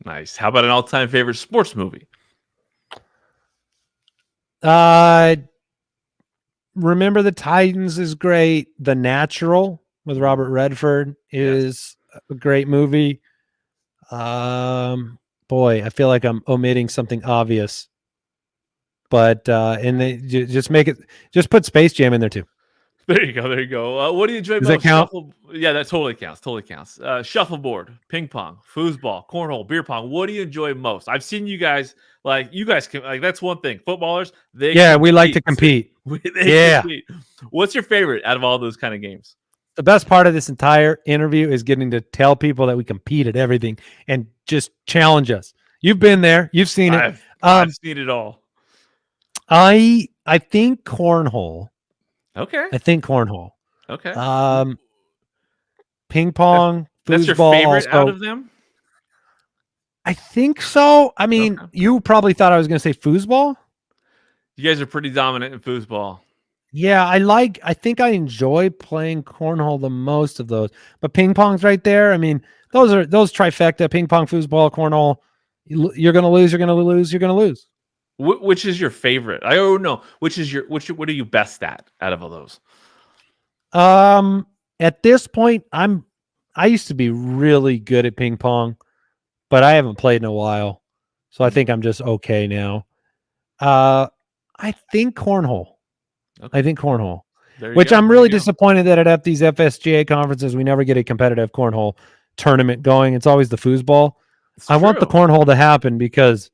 Nice. How about an all-time favorite sports movie? Remember the Titans is great. The Natural with Robert Redford is a great movie. Boy, I feel like I'm omitting something obvious, but and they just put Space Jam in there too. There you go. What do you enjoy Does most? that count? Yeah, that totally counts. Shuffleboard, ping pong, foosball, cornhole, beer pong. What do you enjoy most? I've seen you guys can that's one thing. Footballers, we like to compete. Compete. What's your favorite out of all those kind of games? The best part of this entire interview is getting to tell people that we compete at everything and just challenge us. You've been there. You've seen it. I've seen it all. I think cornhole. Okay. Okay. Ping pong. That's your foosball favorite also. out of them? I think so. I mean, You probably thought I was going to say foosball. You guys are pretty dominant in foosball. Yeah, I think I enjoy playing cornhole the most of those. But ping pong's right there. I mean, those trifecta: ping pong, foosball, cornhole. You're going to lose. You're going to lose. You're going to lose. Which is your favorite? I don't know. What are you best at out of all those? At this point, I used to be really good at ping pong, but I haven't played in a while, so I think I'm just okay now. I think cornhole. Okay. I think cornhole, which I'm really disappointed that at these FSGA conferences we never get a competitive cornhole tournament going. It's always the foosball. I want the cornhole to happen because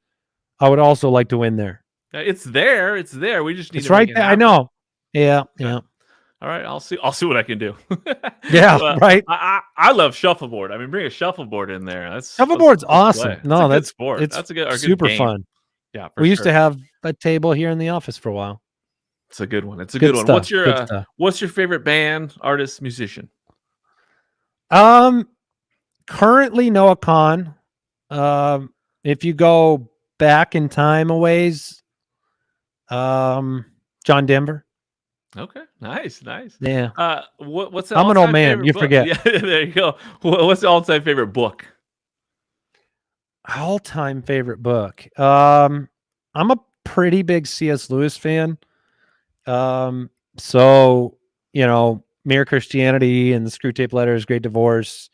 I would also like to win there. It's there. We just need it's to right make it there. happen. I know. Yeah. All right, I'll see what I can do. Yeah, right. I love shuffleboard. I mean, bring a shuffleboard in there. Shuffleboard's awesome. No, that's sport. It's that's a good super game. fun. Yeah, we used to have a table here in the office for a while. It's a good one. It's a good one. Stuff. What's your favorite band, artist, musician? Currently Noah Kahn. If you go back in time a ways, John Denver. Okay, nice. Yeah. What's the I'm an old man. You book? forget. Yeah, there you go. What's the all-time favorite book? All-time favorite book. I'm a pretty big C.S. Lewis fan. So Mere Christianity and the Screwtape Letters, Great Divorce,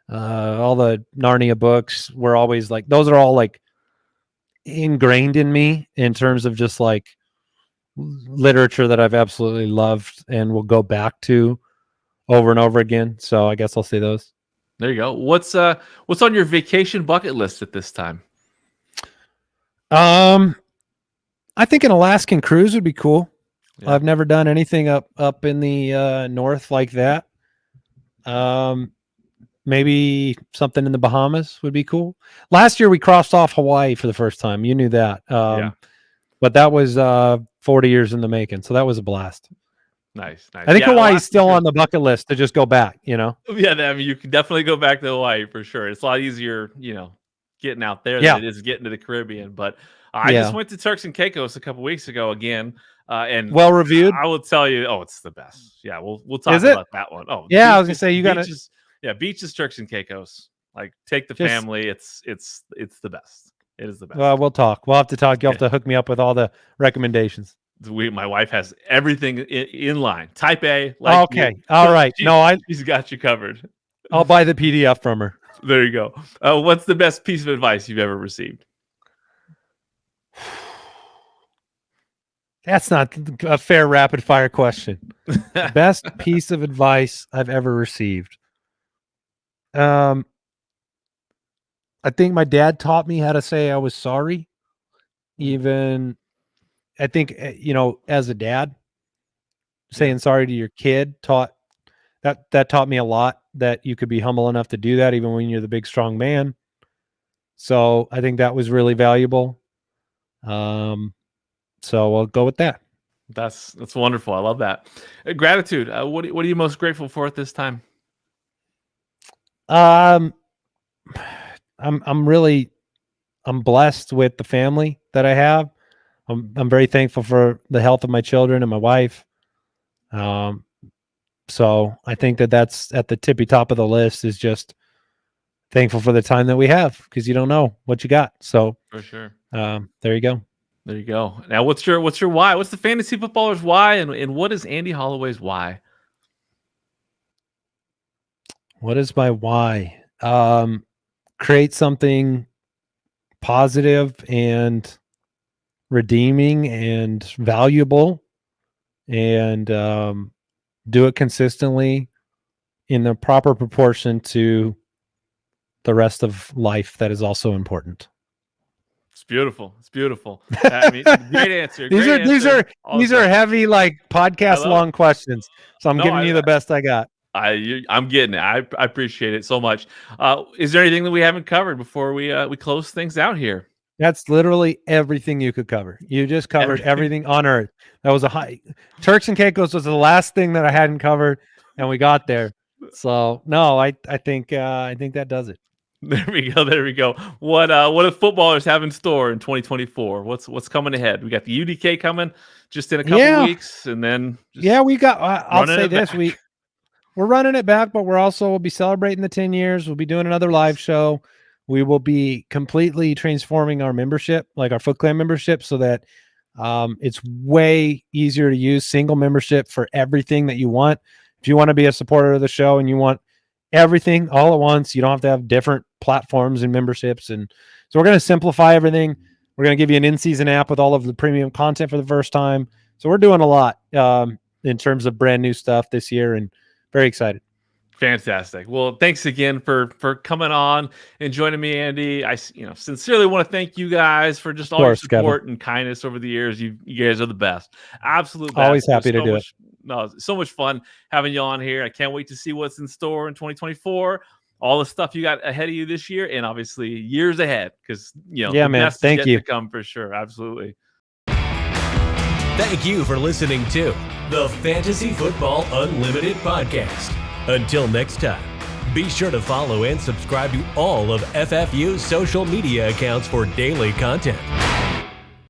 all the Narnia books were always like, those are all like ingrained in me in terms of just like literature that I've absolutely loved and will go back to over and over again. So I guess I'll say those. There you go. What's on your vacation bucket list at this time? I think an Alaskan cruise would be cool. Yeah. I've never done anything up in the north like that. Maybe something in the Bahamas would be cool. Last year we crossed off Hawaii for the first time. You knew that. But that was 40 years in the making. So that was a blast. Nice. I think Hawaii's still on the bucket list to just go back, Yeah, I mean, you can definitely go back to Hawaii for sure. It's a lot easier, getting out there than it is getting to the Caribbean. But I just went to Turks and Caicos a couple weeks ago again. And well reviewed. I will tell you, it's the best. Yeah, we'll talk about that one. Oh, yeah, I was gonna say you got beaches. Yeah, beaches, Turks and Caicos. Like, take the family. It's the best. It is the best. Well, we'll talk. We'll have to talk. You'll have to hook me up with all the recommendations. My wife has everything in line. Type A, like Okay. you. All So right. she's got you covered. I'll buy the PDF from her. There you go. What's the best piece of advice you've ever received? That's not a fair rapid fire question. Best piece of advice I've ever received. I think my dad taught me how to say I was sorry. Even I think as a dad, saying sorry to your kid taught me a lot, that you could be humble enough to do that even when you're the big strong man. So I think that was really valuable. So I'll go with that. That's wonderful. I love that. Gratitude. What are you most grateful for at this time? I'm blessed with the family that I have. I'm very thankful for the health of my children and my wife. So I think that's at the tippy top of the list, is just thankful for the time that we have, because you don't know what you got. So For sure. there you go. There you go. Now, what's your why? What's the fantasy footballer's why, and what is Andy Holloway's why? What is my why? Create something positive and redeeming and valuable, and do it consistently in the proper proportion to the rest of life that is also important. It's beautiful. It's beautiful. I mean, great answer. These are heavy, like, podcast long questions. So I'm giving you the best I got. I'm getting it. I appreciate it so much. Is there anything that we haven't covered before we close things out here? That's literally everything you could cover. You just covered everything on earth. That was Turks and Caicos was the last thing that I hadn't covered, and we got there. So no, I think that does it. There we go. There we go. What do footballers have in store in 2024? What's coming ahead? We got the UDK coming just in a couple weeks, and then we got. I'll say this: we're running it back, but we'll be celebrating the 10 years. We'll be doing another live show. We will be completely transforming our membership, like our Foot Clan membership, so that it's way easier to use. Single membership for everything that you want. If you want to be a supporter of the show and you want everything all at once, you don't have to have different platforms and memberships. And so we're going to simplify everything. We're going to give you an in-season app with all of the premium content for the first time. So we're doing a lot in terms of brand new stuff this year, and very excited. Fantastic. Well, thanks again for coming on and joining me, Andy. I sincerely want to thank you guys for just all your support and kindness over the years. You guys are the best. Absolute best. Always happy to do it. No, so much fun having you on here. I can't wait to see what's in store in 2024. All the stuff you got ahead of you this year, and obviously years ahead, because the best is yet to come for sure. Absolutely. Thank you for listening to the Fantasy Football Unlimited podcast. Until next time, be sure to follow and subscribe to all of FFU's social media accounts for daily content.